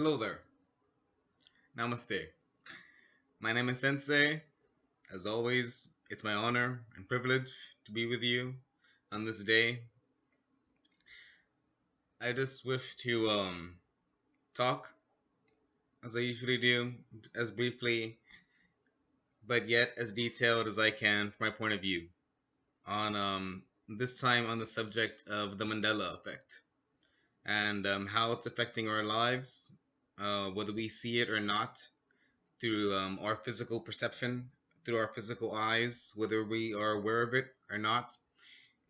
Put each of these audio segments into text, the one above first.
Hello there. Namaste. My name is Sensei. As always, it's my honor and privilege to be with you on this day. I just wish to talk as I usually do, as briefly, but yet as detailed as I can from my point of view on this time on the subject of the Mandela effect and how it's affecting our lives, whether we see it or not, through our physical perception, through our physical eyes, whether we are aware of it or not.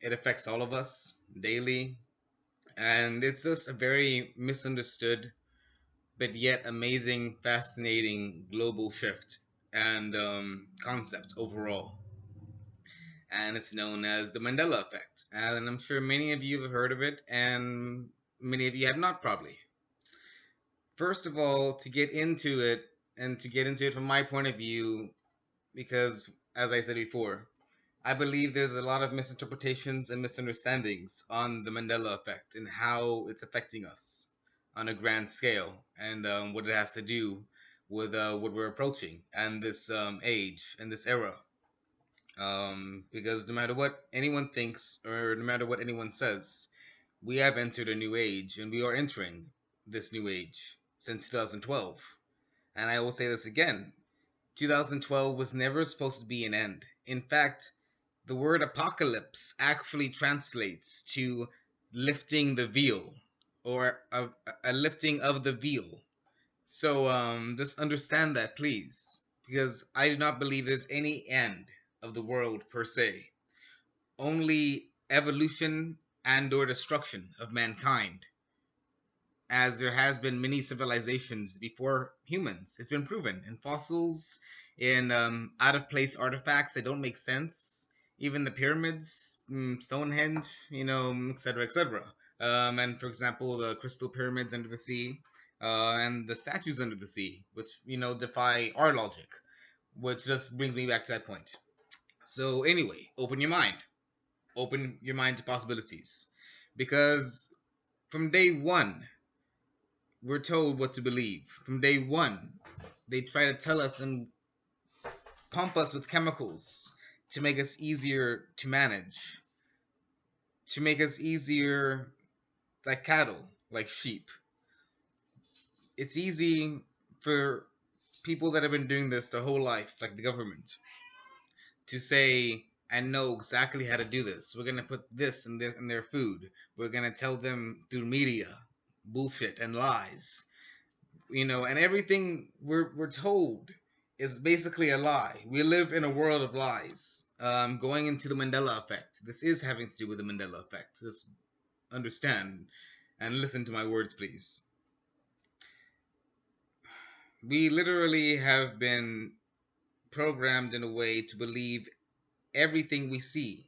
It affects all of us daily, and it's just a very misunderstood but yet amazing, fascinating global shift and concept overall. And it's known as the Mandela effect. And I'm sure many of you have heard of it, and many of you have not, probably. First of all, to get into it, and to get into it from my point of view, because as I said before, I believe there's a lot of misinterpretations and misunderstandings on the Mandela effect and how it's affecting us on a grand scale, and what it has to do with what we're approaching and this age and this era. Because no matter what anyone thinks or no matter what anyone says, we have entered a new age and we are entering this new age since 2012. And I will say this again, 2012 was never supposed to be an end. In fact, the word apocalypse actually translates to lifting the veil or a lifting of the veil. So just understand that, please, because I do not believe there's any end of the world per se, only evolution and or destruction of mankind, as there has been many civilizations before humans. It's been proven in fossils, in out of place artifacts that don't make sense, even the pyramids, Stonehenge, etc., etc. And for example, the crystal pyramids under the sea, and the statues under the sea, which defy our logic, which just brings me back to that point. So anyway, open your mind to possibilities, because from day one we're told what to believe. From day one, they try to tell us and pump us with chemicals to make us easier to manage, to make us easier like cattle, like sheep. It's easy for people that have been doing this their whole life, like the government, to say and know exactly how to do this. We're gonna put this and this in their food. We're gonna tell them through media, bullshit and lies, and everything we're told is basically a lie. We live in a world of lies. Going into the Mandela effect, this is having to do with the Mandela effect. Just understand and listen to my words, please. We literally have been programmed in a way to believe everything we see.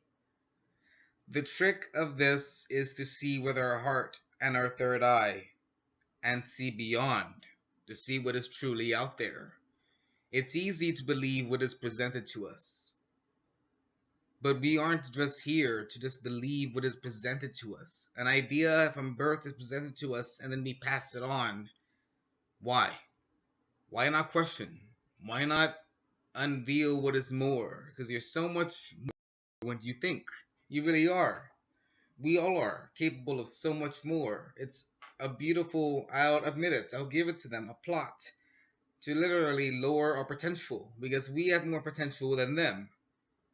The trick of this is to see with our heart and our third eye and see beyond, to see what is truly out there. It's easy to believe what is presented to us, but we aren't just here to just believe what is presented to us. An idea from birth is presented to us and then we pass it on. Why? Why not question? Why not unveil what is more? Because you're so much more than you think. You really are. We all are capable of so much more. It's a beautiful, I'll admit it, I'll give it to them, a plot to literally lower our potential, because we have more potential than them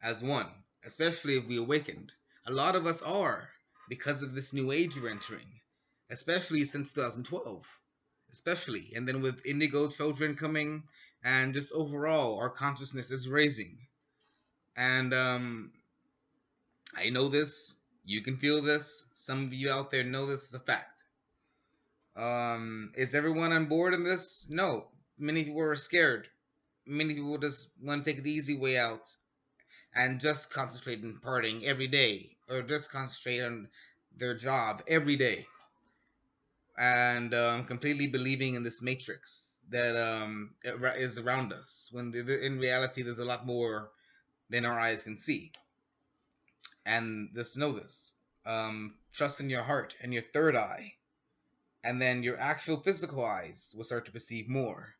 as one, especially if we awakened. A lot of us are, because of this new age we're entering, especially since 2012, especially. And then with indigo children coming, and just overall, our consciousness is raising. And I know this, you can feel this, some of you out there know this is a fact. Is everyone on board in this? No. Many people are scared. Many people just want to take the easy way out and just concentrate on partying every day, or just concentrate on their job every day, and completely believing in this matrix that is around us, when in reality there's a lot more than our eyes can see. And just know this. Trust in your heart and your third eye, and then your actual physical eyes will start to perceive more.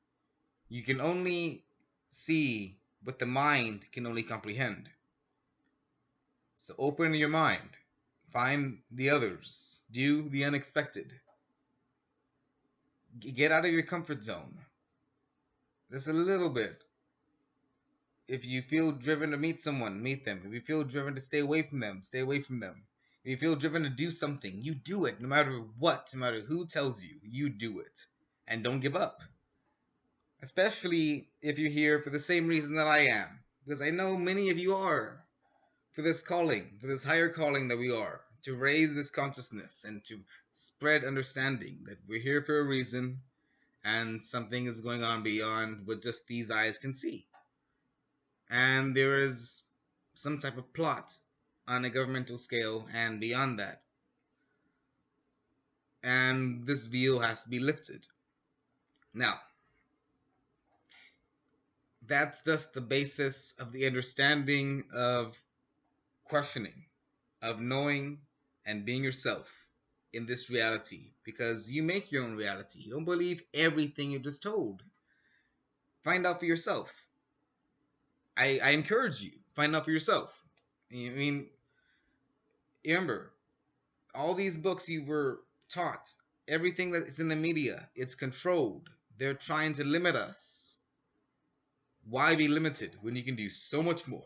You can only see what the mind can only comprehend. So open your mind, find the others, do the unexpected, get out of your comfort zone. Just a little bit. If you feel driven to meet someone, meet them. If you feel driven to stay away from them, stay away from them. If you feel driven to do something, you do it no matter what, no matter who tells you, you do it. And don't give up. Especially if you're here for the same reason that I am. Because I know many of you are. For this calling, for this higher calling that we are. To raise this consciousness and to spread understanding that we're here for a reason and something is going on beyond what just these eyes can see. And there is some type of plot on a governmental scale and beyond that. And this veil has to be lifted. Now, that's just the basis of the understanding of questioning, of knowing and being yourself in this reality, because you make your own reality. You don't believe everything you're just told. Find out for yourself. I encourage you, find out for yourself. I mean, remember, all these books you were taught, everything that is in the media, it's controlled. They're trying to limit us. Why be limited when you can do so much more?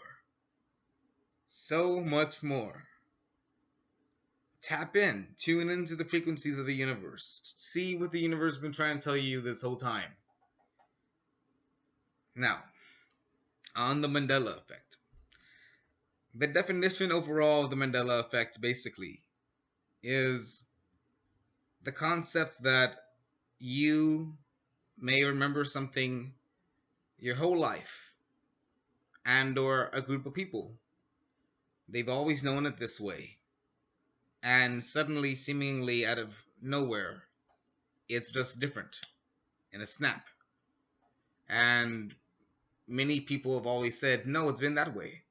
So much more. Tap in, tune into the frequencies of the universe. See what the universe has been trying to tell you this whole time. Now, on the Mandela effect. The definition overall of the Mandela effect basically is the concept that you may remember something your whole life and or a group of people. They've always known it this way. And suddenly, seemingly out of nowhere, it's just different in a snap. And many people have always said, no, it's been that way.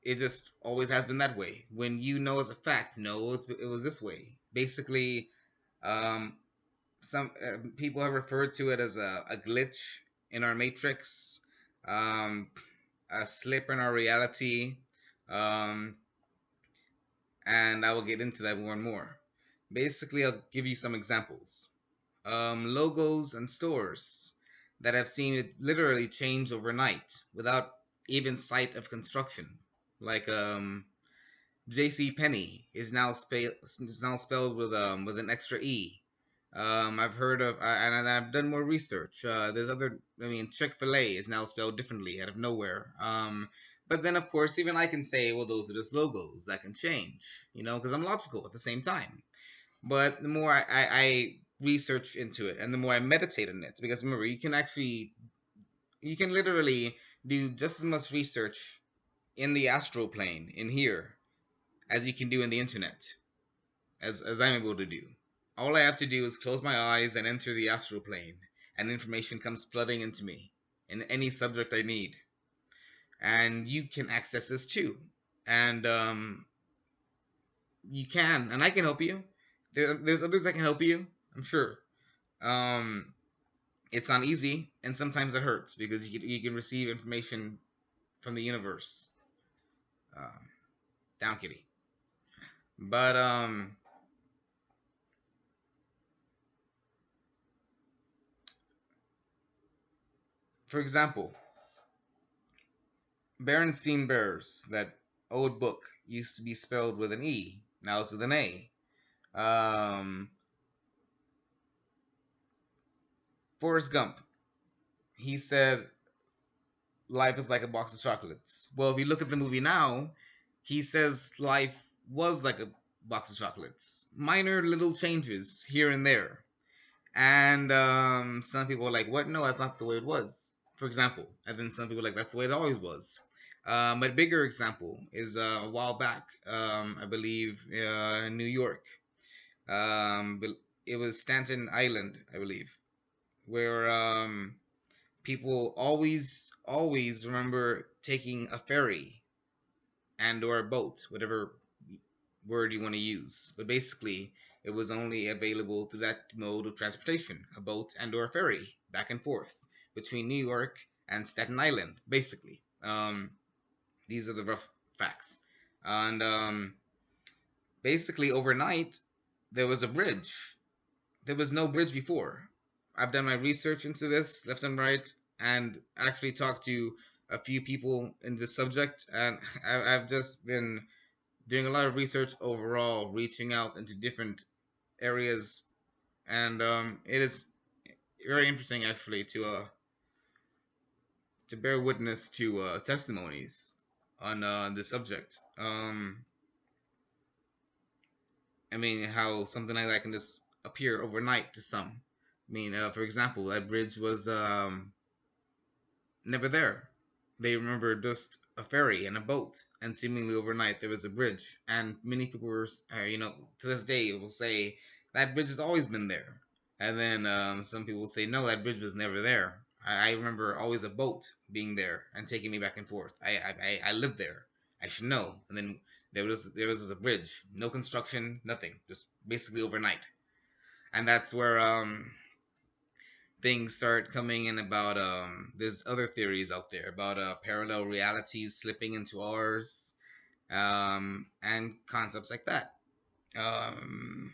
It just always has been that way. When you know as a fact, no, it was this way. Basically, um, some people have referred to it as a glitch in our matrix, um, a slip in our reality, um, and I will get into that more and more. Basically, I'll give you some examples. Logos and stores that have seen it literally change overnight without even sight of construction. Like J.C. Penney is now spelled with an extra e. I've heard of and I've done more research. There's other. I mean, Chick-fil-A is now spelled differently out of nowhere. But then of course even I can say, well, those are just logos that can change. You know, because I'm logical at the same time. But the more I research into it and the more I meditate on it, because remember, you can literally do just as much research in the astral plane in here as you can do in the internet, as I'm able to do. All I have to do is close my eyes and enter the astral plane, and information comes flooding into me in any subject I need. And you can access this too. And you can, and I can help you. There's others that can help you, I'm sure. Um, it's not easy, and sometimes it hurts because you can receive information from the universe. Um, Down, kitty. But for example, Berenstein Bears, that old book, used to be spelled with an E. Now it's with an A. Um, Forrest Gump, he said life is like a box of chocolates. Well, if you look at the movie now, he says life was like a box of chocolates. Minor little changes here and there. And some people are like, what? No, that's not the way it was, for example. And then some people are like, that's the way it always was. But a bigger example is a while back, I believe, in New York. It was Staten Island, I believe, where people always remember taking a ferry and or a boat, whatever word you want to use. But basically, it was only available through that mode of transportation, a boat and or a ferry, back and forth between New York and Staten Island, basically. These are the rough facts. And basically, overnight, there was a bridge. There was no bridge before. I've done my research into this left and right, and actually talked to a few people in this subject, and I've just been doing a lot of research overall, reaching out into different areas, and it is very interesting actually to bear witness to testimonies on this subject. I mean, how something like that can just appear overnight to some. I mean, for example, that bridge was never there. They remember just a ferry and a boat, and seemingly overnight there was a bridge. And many people were, to this day will say that bridge has always been there. And then some people will say, no, that bridge was never there. I remember always a boat being there and taking me back and forth. I lived there. I should know. And then there was a bridge, no construction, nothing, just basically overnight. And that's where things start coming in about there's other theories out there about parallel realities slipping into ours, and concepts like that. um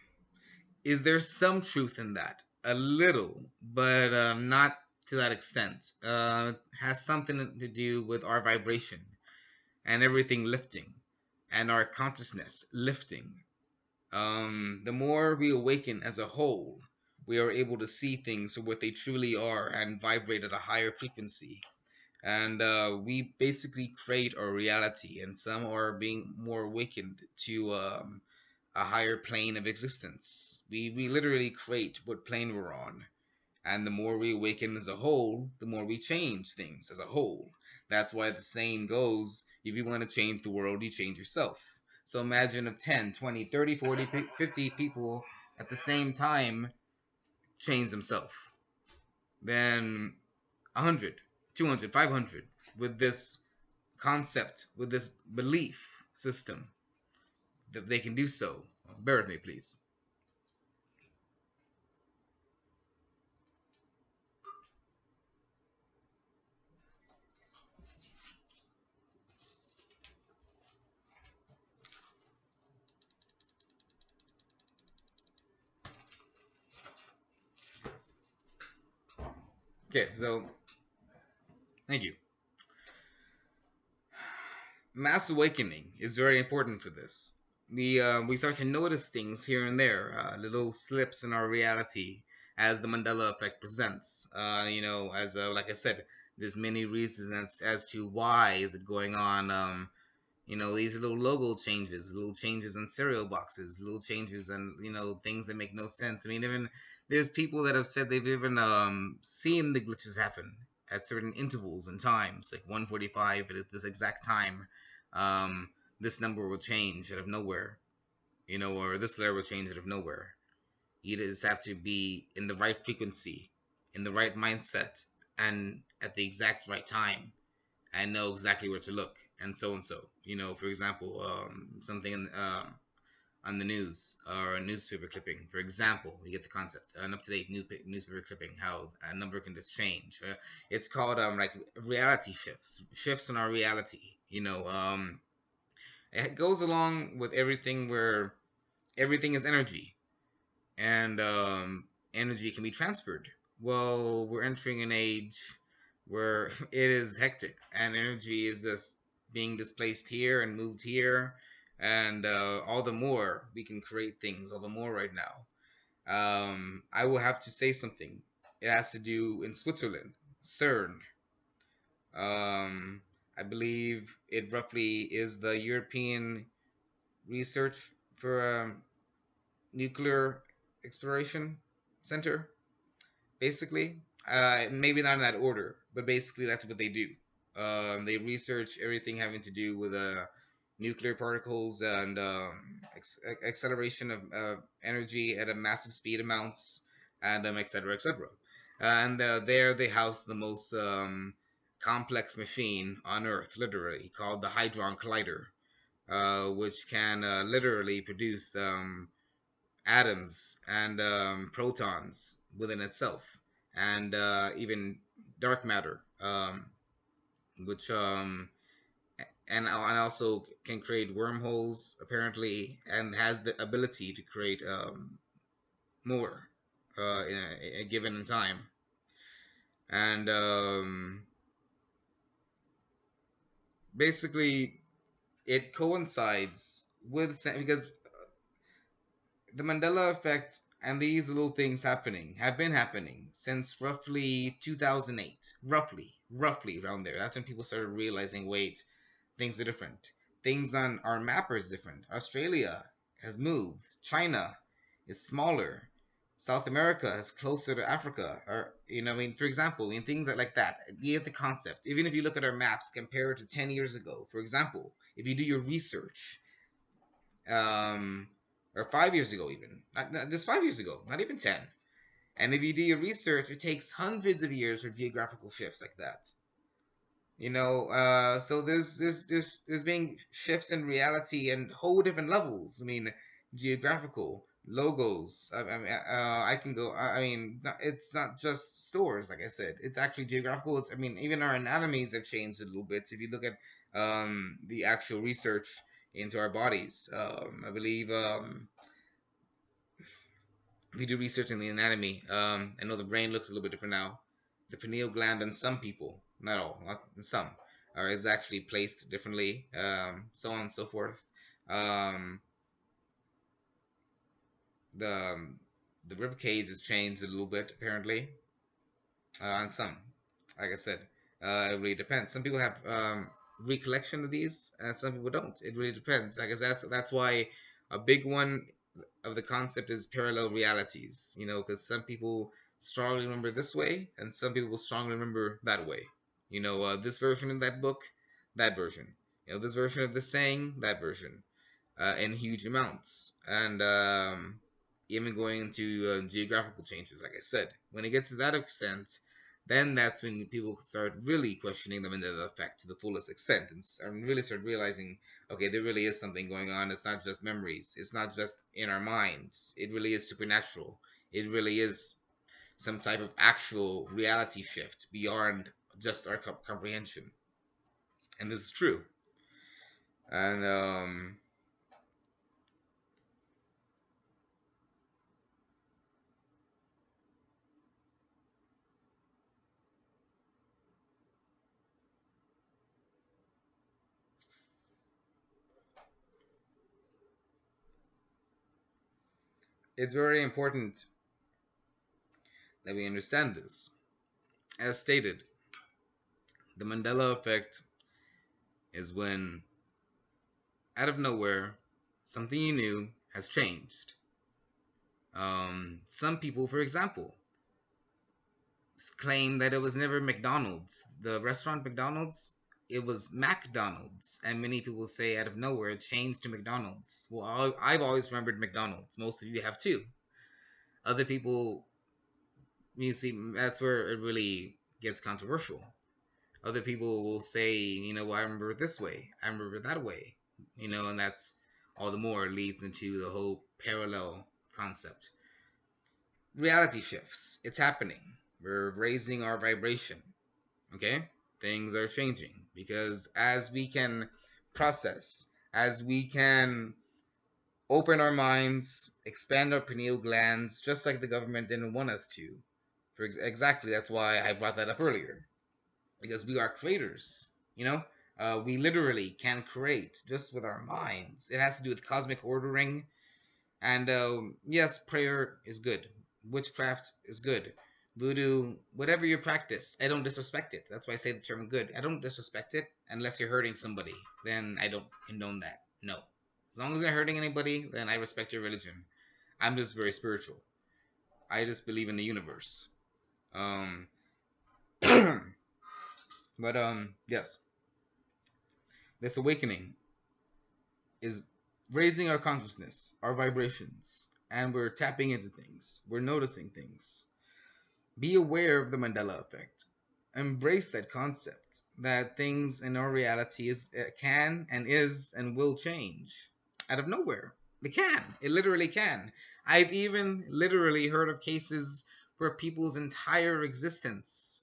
is there some truth in that? A little, but not to that extent. Has something to do with our vibration and everything lifting, and our consciousness lifting. The more we awaken as a whole, we are able to see things for what they truly are and vibrate at a higher frequency. And we basically create our reality, and some are being more awakened to a higher plane of existence. We literally create what plane we're on. And the more we awaken as a whole, the more we change things as a whole. That's why the saying goes, if you want to change the world, you change yourself. So imagine if 10, 20, 30, 40, 50 people at the same time change themselves. Then 100, 200, 500 with this concept, with this belief system that they can do so. Bear with me, please. Okay, so thank you. Mass awakening is very important for this. We start to notice things here and there, little slips in our reality as the Mandela effect presents. As like I said, there's many reasons as to why is it going on. These little logo changes, little changes in cereal boxes, little changes and things that make no sense. I mean, even there's people that have said they've even seen the glitches happen at certain intervals and times, like 1:45 at this exact time. Um, this number will change out of nowhere, or this letter will change out of nowhere. You just have to be in the right frequency, in the right mindset, and at the exact right time, and know exactly where to look, and so and so. For example, something on the news or a newspaper clipping. For example, you get the concept. An up-to-date newspaper clipping, how a number can just change. It's called like reality shifts in our reality. It goes along with everything where everything is energy, and energy can be transferred. Well, we're entering an age where it is hectic and energy is just being displaced here and moved here, and all the more we can create things, all the more right now. I will have to say something. It has to do in Switzerland, CERN. Um, I believe it roughly is the European Research for Nuclear Exploration Center, basically. Maybe not in that order, but basically that's what they do. They research everything having to do with nuclear particles and acceleration of energy at a massive speed amounts, and et cetera, et cetera. And there they house the most complex machine on Earth, literally, called the Hadron Collider. which can literally produce atoms and protons within itself, and even dark matter, which and also can create wormholes apparently, and has the ability to create more in a given time. And basically, it coincides with because the Mandela effect and these little things happening have been happening since roughly 2008, roughly around there. That's when people started realizing, wait, things are different. Things on our mapper is different. Australia has moved. China is smaller. South America is closer to Africa, or I mean, for example, in things like that, you get the concept. Even if you look at our maps compared to 10 years ago, for example, if you do your research, um, or 5 years ago, even not just 5 years ago, not even 10. And if you do your research, it takes hundreds of years for geographical shifts like that. So there's being shifts in reality and whole different levels. I mean, geographical logos. I can go. I mean, it's not just stores, like I said. It's actually geographical. It's I mean, even our anatomies have changed a little bit. If you look at the actual research into our bodies, I believe if you do research in the anatomy, I know the brain looks a little bit different now. The pineal gland in some people, not all, not in some, is actually placed differently, so on and so forth. Um, the the rib cage is changed a little bit apparently on some. Like I said, it really depends. Some people have recollection of these, and some people don't. It really depends. I guess that's why a big one of the concept is parallel realities. Because some people strongly remember this way, and some people strongly remember that way. This version of that book, that version. This version of this saying, that version, in huge amounts, and even going into geographical changes. Like I said, when it gets to that extent, then that's when people start really questioning the Mandela effect to the fullest extent, and really start realizing, okay, there really is something going on. It's not just memories. It's not just in our minds. It really is supernatural. It really is some type of actual reality shift beyond just our comprehension. And this is true. And it's very important that we understand this. As stated, the Mandela effect is when, out of nowhere, something you knew has changed. Some people, for example, claim that it was never McDonald's. The restaurant McDonald's, it was McDonald's. And many people say out of nowhere it changed to McDonald's. Well, I've always remembered McDonald's. Most of you have too. Other people, you see, that's where it really gets controversial. Other people will say, well, I remember it this way, I remember it that way, and that's all the more leads into the whole parallel concept. Reality shifts. It's happening. We're raising our vibration. Okay? Things are changing because as we can process, as we can open our minds, expand our pineal glands, just like the government didn't want us to. Exactly, that's why I brought that up earlier. Because we are creators, we literally can create just with our minds. It has to do with cosmic ordering. And yes, prayer is good. Witchcraft is good. Voodoo, whatever you practice, I don't disrespect it. That's why I say the term good. I don't disrespect it unless you're hurting somebody. Then I don't condone that. No. As long as you're hurting anybody, then I respect your religion. I'm just very spiritual. I just believe in the universe. Um, but yes, this awakening is raising our consciousness, our vibrations, and we're tapping into things. We're noticing things. Be aware of the Mandela effect. embrace that concept that things in our reality can and is and will change out of nowhere. They can. It literally can. I've even literally heard of cases where people's entire existence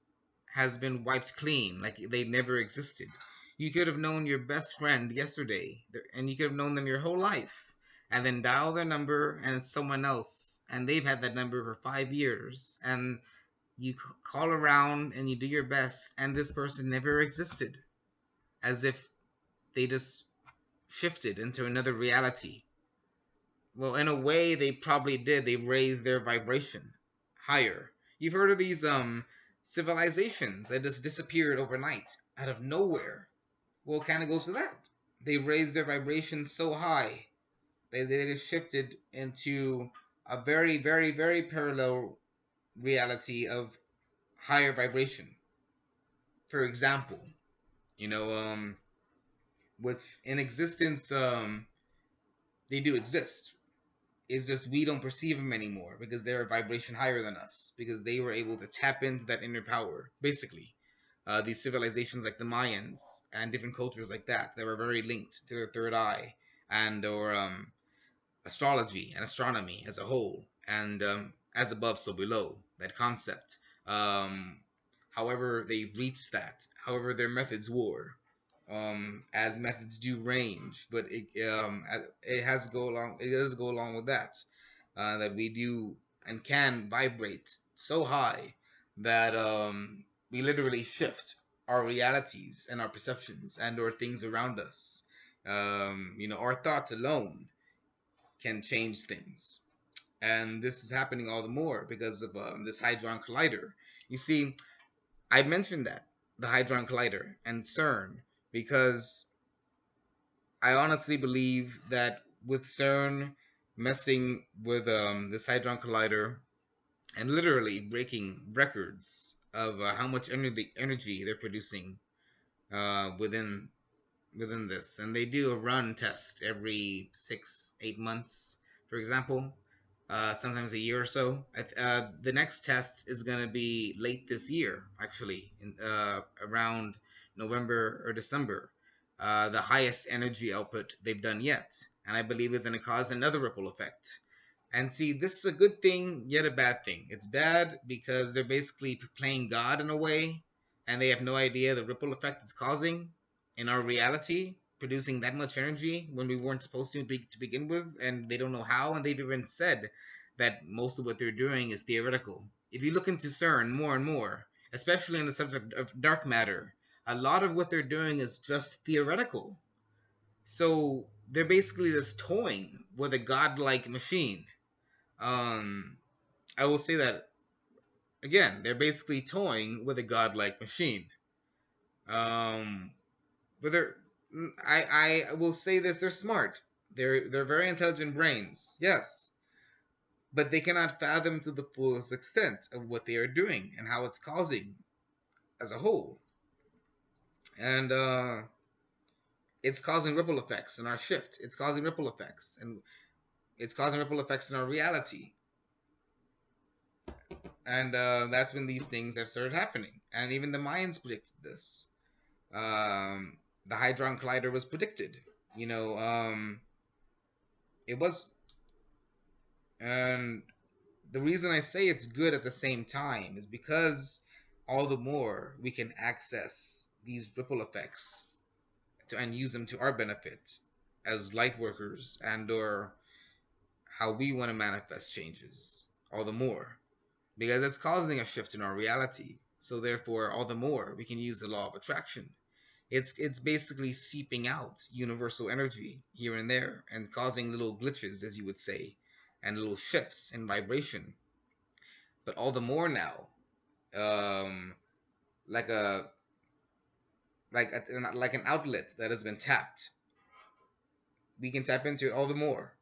has been wiped clean, like they never existed. You could have known your best friend yesterday, and you could have known them your whole life, and then dial their number, and it's someone else, and they've had that number for 5 years, and you call around and you do your best, and this person never existed, as if they just shifted into another reality. Well, in a way, they probably did. They raised their vibration higher. You've heard of these civilizations that just disappeared overnight out of nowhere. Well, it kind of goes to that. They raised their vibration so high they just shifted into a very, very, very parallel reality of higher vibration. For example, you know, which in existence, they do exist. It's just we don't perceive them anymore because they're a vibration higher than us because they were able to tap into that inner power. Basically, these civilizations like the Mayans and different cultures like that were very linked to their third eye and or astrology and astronomy as a whole, and as above, so below, that concept. Um, However, they reached that. However, their methods were, as methods do range, but it has to go along. It does go along with that. That we do and can vibrate so high that we literally shift our realities and our perceptions and or things around us. Our thoughts alone can change things. And this is happening all the more because of this Hadron Collider. You see, I mentioned that, the Hadron Collider and CERN, because I honestly believe that with CERN messing with this Hadron Collider and literally breaking records of how much energy they're producing within this, and they do a run test every 6-8 months, for example, sometimes a year or so. The next test is going to be late this year, actually, around November or December. The highest energy output they've done yet, and I believe it's going to cause another ripple effect. And see, this is a good thing, yet a bad thing. It's bad because they're basically playing God in a way, and they have no idea the ripple effect it's causing in our reality, producing that much energy when we weren't supposed to begin with, and they don't know how. And they've even said that most of what they're doing is theoretical. If you look into CERN more and more, especially in the subject of dark matter, a lot of what they're doing is just theoretical. So they're basically just toying with a godlike machine. I will say that again. They're basically toying with a godlike machine. Um, but I will say this: they're smart. They're very intelligent brains. Yes, but they cannot fathom to the fullest extent of what they are doing and how it's causing as a whole. And it's causing ripple effects in our shift. It's causing ripple effects, and it's causing ripple effects in our reality. And that's when these things have started happening. And even the Mayans predicted this. The Hadron Collider was predicted. It was, and the reason I say it's good at the same time is because all the more we can access these ripple effects and use them to our benefit as light workers and or how we want to manifest changes, all the more, because it's causing a shift in our reality. So therefore, all the more we can use the law of attraction. It's basically seeping out universal energy here and there and causing little glitches, as you would say, and little shifts in vibration. But all the more now, um, like a like an outlet that has been tapped, we can tap into it all the more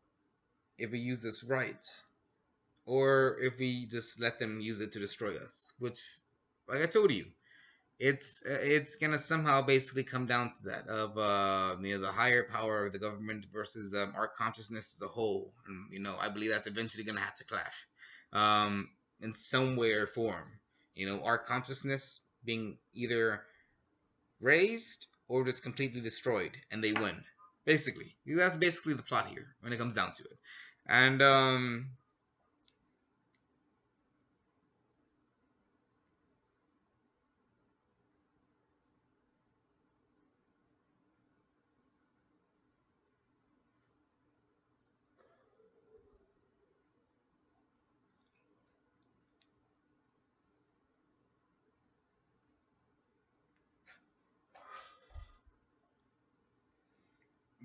if we use this right, or if we just let them use it to destroy us. Which, like I told you, it's gonna somehow basically come down to that of the higher power of the government versus our consciousness as a whole. And I believe that's eventually gonna have to clash, in some way or form. Our consciousness being either raised or just completely destroyed, and they win. Basically, that's basically the plot here when it comes down to it. And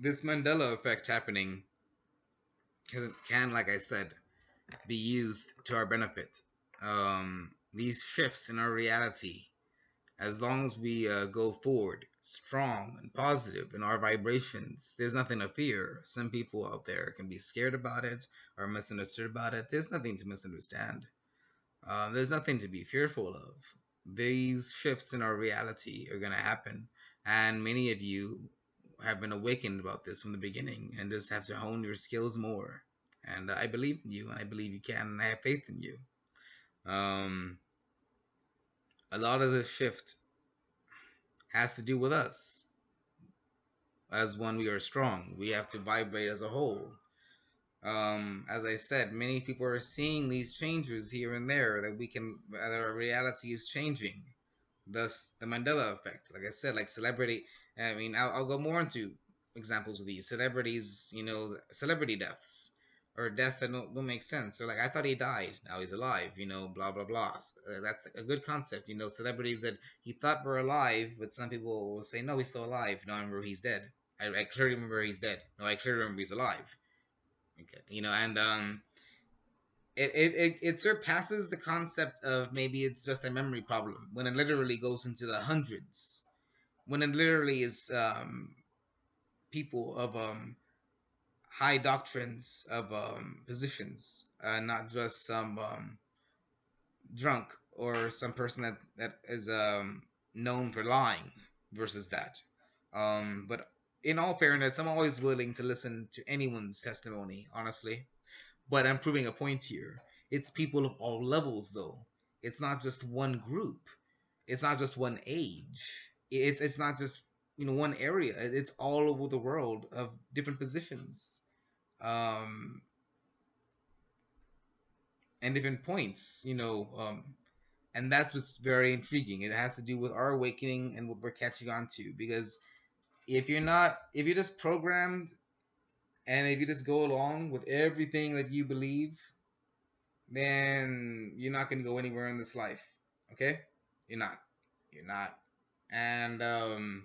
this Mandela effect happening can, like I said, be used to our benefit. These shifts in our reality, as long as we go forward strong and positive in our vibrations, there's nothing to fear. Some people out there can be scared about it or misunderstood about it. There's nothing to misunderstand. There's nothing to be fearful of. These shifts in our reality are going to happen, and many of you have been awakened about this from the beginning and just have to hone your skills more. And I believe in you, and I believe you can, and I have faith in you. Um, a lot of this shift has to do with us. As one, we are strong. We have to vibrate as a whole. As I said, many people are seeing these changes here and there that our reality is changing. Thus, the Mandela effect. Like I said, like celebrity. I mean, I'll go more into examples of these celebrities. Celebrity deaths or deaths that don't make sense. Or like, I thought he died, now he's alive. Blah blah blah. That's a good concept. Celebrities that he thought were alive, but some people will say, no, he's still alive. No, I remember he's dead. I clearly remember he's dead. No, I clearly remember he's alive. Okay, and it surpasses the concept of maybe it's just a memory problem when it literally goes into the hundreds, when it literally is people of high doctrines of positions, not just some drunk or some person that is known for lying versus that. But in all fairness, I'm always willing to listen to anyone's testimony, honestly. But I'm proving a point here. It's people of all levels, though. It's not just one group. It's not just one age. It's not just one area. It's all over the world of different positions, um, and different points. And that's what's very intriguing. It has to do with our awakening and what we're catching on to. Because if you're just programmed, and if you just go along with everything that you believe, then you're not going to go anywhere in this life. Okay? You're not. You're not. And the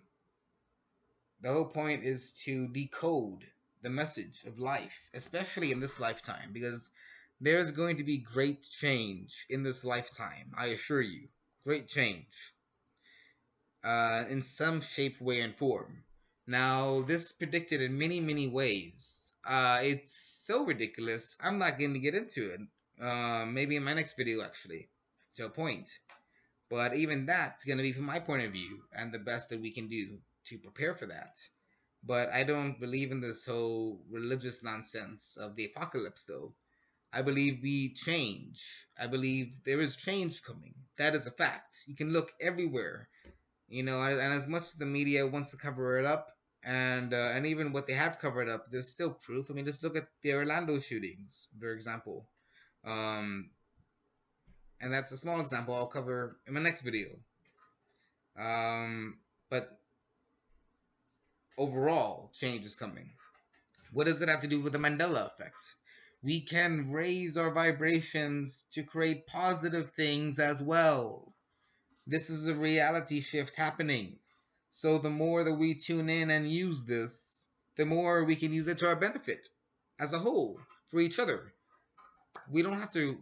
whole point is to decode the message of life, especially in this lifetime, because there's going to be great change in this lifetime. I assure you. Great change. In some shape, way, and form. Now, this is predicted in many, many ways. It's so ridiculous. I'm not going to get into it. Maybe in my next video, actually, to a point. But even that's going to be from my point of view and the best that we can do to prepare for that. But I don't believe in this whole religious nonsense of the apocalypse, though. I believe we change. I believe there is change coming. That is a fact. You can look everywhere, and as much as the media wants to cover it up, and even what they have covered up, there's still proof. I mean, just look at the Orlando shootings, for example. Um, and that's a small example I'll cover in my next video. But overall, change is coming. What does it have to do with the Mandela effect? We can raise our vibrations to create positive things as well. This is a reality shift happening. So the more that we tune in and use this, the more we can use it to our benefit as a whole, for each other. We don't have to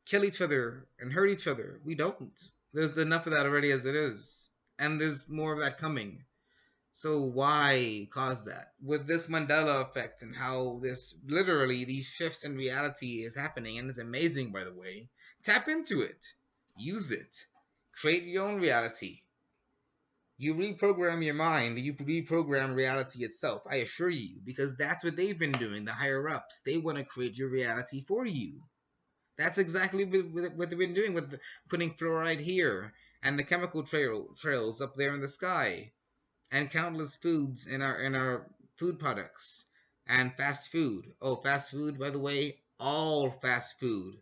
kill each other and hurt each other. We don't. There's enough of that already as it is. And there's more of that coming. So why cause that? With this Mandela effect and how these shifts in reality is happening, and it's amazing, by the way, tap into it. Use it. Create your own reality. You reprogram your mind, you reprogram reality itself, I assure you, because that's what they've been doing, the higher ups. They want to create your reality for you. That's exactly what they've been doing with putting fluoride here and the chemical trails up there in the sky, and countless foods in our food products, and fast food. Oh, fast food, by the way, all fast food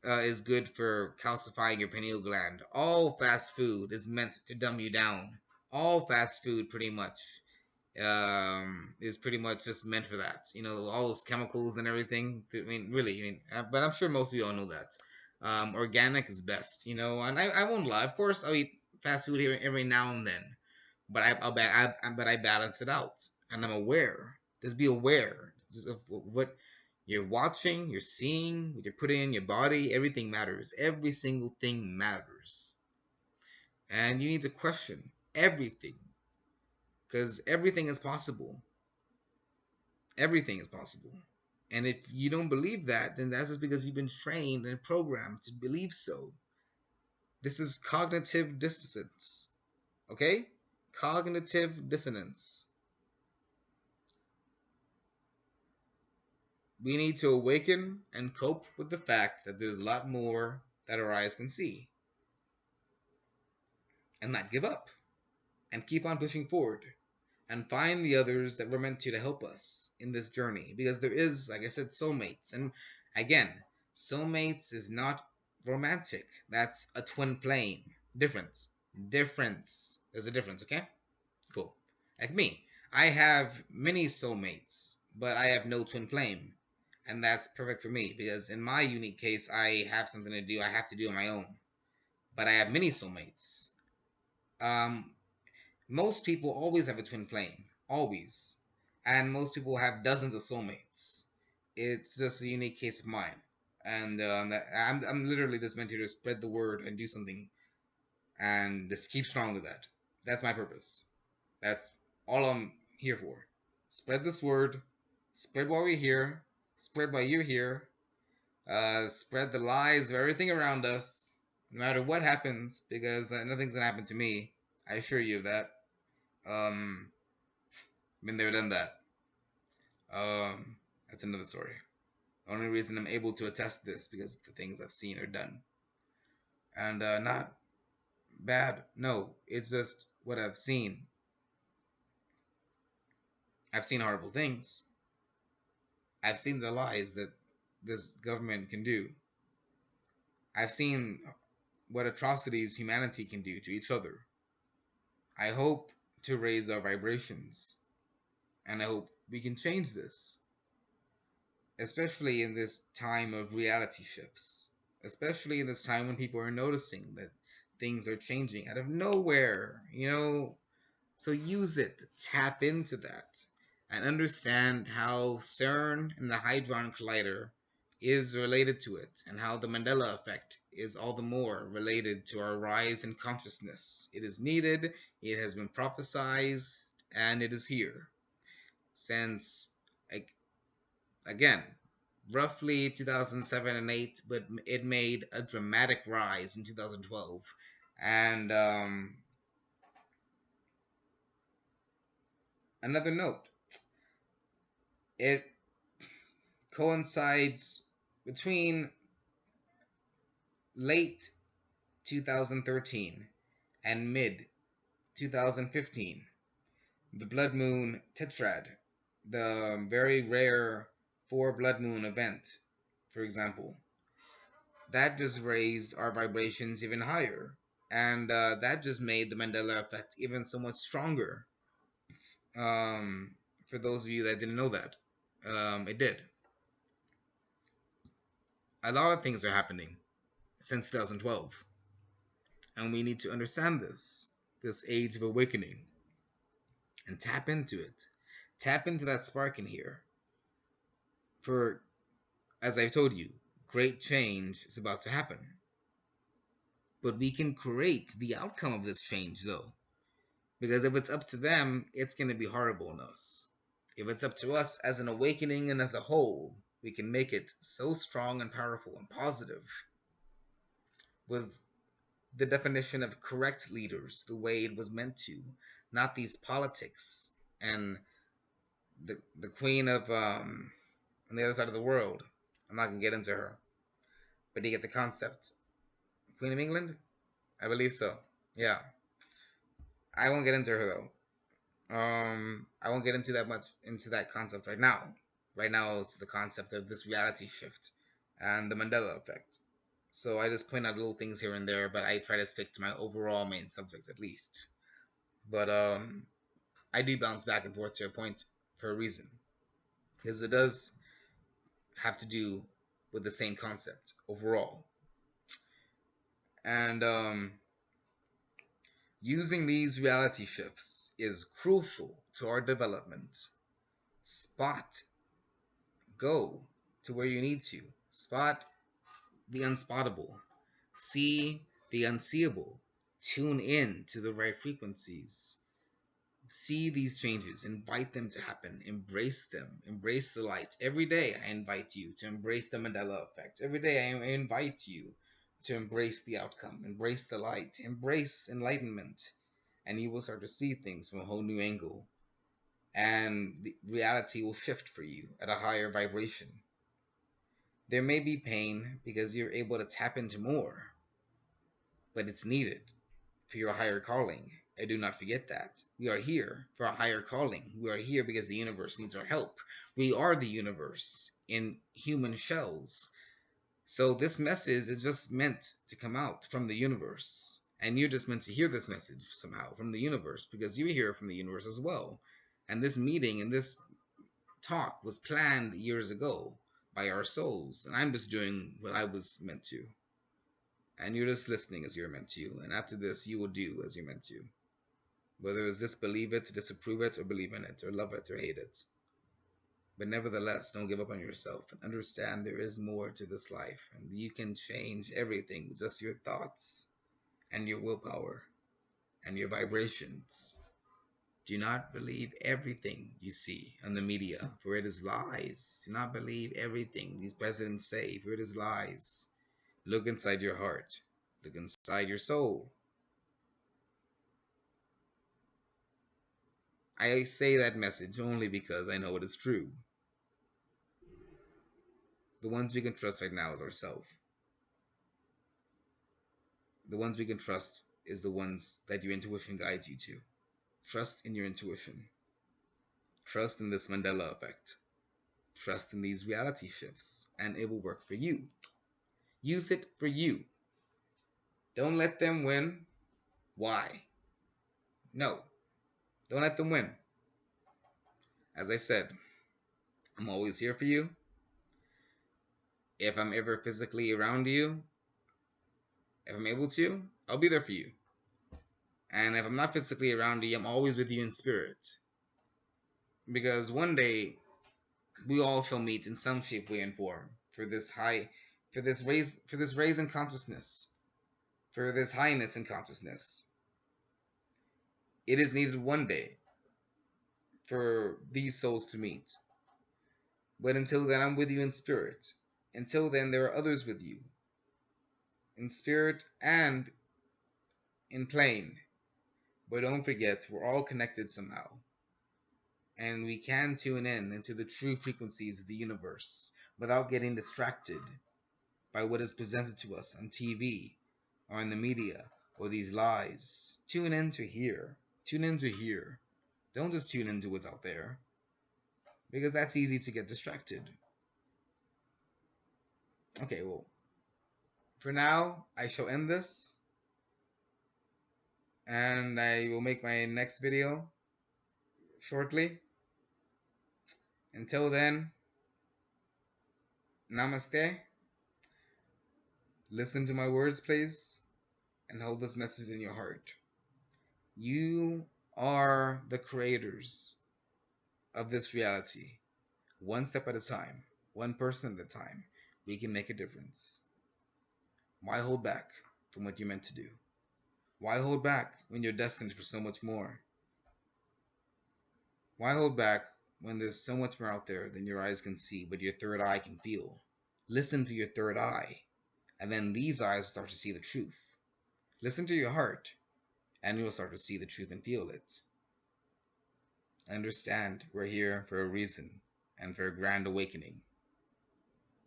is good for calcifying your pineal gland. All fast food is meant to dumb you down. All fast food, pretty much, is pretty much just meant for that. You know, all those chemicals and everything. I mean, really. I mean, but I'm sure most of you all know that. Organic is best. You know, and I won't lie. Of course, I'll eat fast food here every now and then, but but I balance it out, and I'm aware. Just be aware of what you're watching, you're seeing, what you're putting in your body. Everything matters. Every single thing matters, and you need to question everything because everything is possible. Everything is possible. And if you don't believe that, then that's just because you've been trained and programmed to believe so. This is cognitive dissonance. Okay? Cognitive dissonance. We need to awaken and cope with the fact that there's a lot more that our eyes can see. And not give up. And keep on pushing forward. And find the others that were meant to help us in this journey. Because there is, like I said, soulmates. And again, soulmates is not romantic. That's a twin flame. Difference. Difference. There's a difference, okay? Cool. Like me. I have many soulmates, but I have no twin flame. And that's perfect for me because in my unique case, I have something to do. I have to do on my own. But I have many soulmates. Um, Most people always have a twin flame, always, and most people have dozens of soulmates. It's just a unique case of mine, and I'm literally just meant to spread the word and do something, and just keep strong with that. That's my purpose. That's all I'm here for. Spread this word, spread while we're here, spread while you're here, spread the lies of everything around us, no matter what happens, because nothing's gonna happen to me. I assure you of that. Um, Been there, done that. That's another story. The only reason I'm able to attest this because the things I've seen or done, and not bad. No, it's just what I've seen. I've seen horrible things. I've seen the lies that this government can do. I've seen what atrocities humanity can do to each other. I hope to raise our vibrations, and I hope we can change this, especially in this time of reality shifts, especially in this time when people are noticing that things are changing out of nowhere, you know. So use it, tap into that, and understand how CERN and the Hadron Collider is related to it, and how the Mandela effect is all the more related to our rise in consciousness. It is needed, it has been prophesized, and it is here since, again, roughly 2007 and 8, but it made a dramatic rise in 2012. And another note, it coincides between late 2013 and mid 2015. The blood moon tetrad, the very rare four blood moon event, for example, that just raised our vibrations even higher. And that just made the Mandela effect even so much stronger. For those of you that didn't know that, it did. A lot of things are happening since 2012, and we need to understand this age of awakening, and tap into it. Tap into that spark in here. For, as I've told you, great change is about to happen. But we can create the outcome of this change, though. Because if it's up to them, it's going to be horrible on us. If it's up to us as an awakening and as a whole, we can make it so strong and powerful and positive with the definition of correct leaders the way it was meant to, not these politics and the queen of on the other side of the world. I'm not gonna get into her, but you get the concept. Queen of England, I believe so. Yeah. I won't get into her though. I won't get into that much into that concept right now. Right now, it's the concept of this reality shift and the Mandela effect. So I just point out little things here and there, but I try to stick to my overall main subject at least. But I do bounce back and forth to a point for a reason, because it does have to do with the same concept overall. And using these reality shifts is crucial to our development. Spot, go to where you need to. Spot the unspottable. See the unseeable. Tune in to the right frequencies. See these changes, invite them to happen, embrace them, embrace the light. Every day I invite you to embrace the Mandela effect. Every day I invite you to embrace the outcome, embrace the light, embrace enlightenment, and you will start to see things from a whole new angle. And the reality will shift for you at a higher vibration. There may be pain because you're able to tap into more, but it's needed for your higher calling. I do not forget that. We are here for a higher calling. We are here because the universe needs our help. We are the universe in human shells. So this message is just meant to come out from the universe. And you're just meant to hear this message somehow from the universe because you hear from the universe as well. And this meeting and this talk was planned years ago by our souls. And I'm just doing what I was meant to. And you're just listening as you're meant to. And after this, you will do as you're meant to. Whether it's disbelieve it, disapprove it, or believe in it, or love it, or hate it. But nevertheless, don't give up on yourself and understand there is more to this life. And you can change everything with just your thoughts and your willpower and your vibrations. Do not believe everything you see on the media, for it is lies. Do not believe everything these presidents say, for it is lies. Look inside your heart. Look inside your soul. I say that message only because I know it is true. The ones we can trust right now is ourselves. The ones we can trust is the ones that your intuition guides you to. Trust in your intuition. Trust in this Mandela effect. Trust in these reality shifts, and it will work for you. Use it for you. Don't let them win. Why? No. Don't let them win. As I said, I'm always here for you. If I'm ever physically around you, if I'm able to, I'll be there for you. And if I'm not physically around you, I'm always with you in spirit. Because one day, we all shall meet in some shape, way, and form for this raise in consciousness, for this highness in consciousness. It is needed one day for these souls to meet. But until then, I'm with you in spirit. Until then, there are others with you in spirit and in plane. But don't forget, we're all connected somehow. And we can tune in into the true frequencies of the universe without getting distracted by what is presented to us on TV or in the media or these lies. Tune in to hear. Tune in to hear. Don't just tune into what's out there, because that's easy to get distracted. Okay, well, for now, I shall end this, and I will make my next video shortly. Until then, namaste. Listen to my words, please, and hold this message in your heart. You are the creators of this reality. One step at a time, one person at a time, we can make a difference. Why hold back from what you're meant to do? Why hold back when you're destined for so much more? Why hold back when there's so much more out there than your eyes can see, but your third eye can feel? Listen to your third eye, and then these eyes will start to see the truth. Listen to your heart, and you will start to see the truth and feel it. Understand we're here for a reason and for a grand awakening.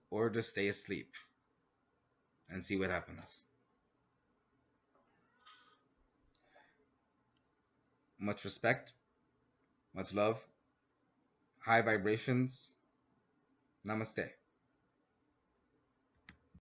Or just stay asleep and see what happens. Much respect, much love, high vibrations. Namaste.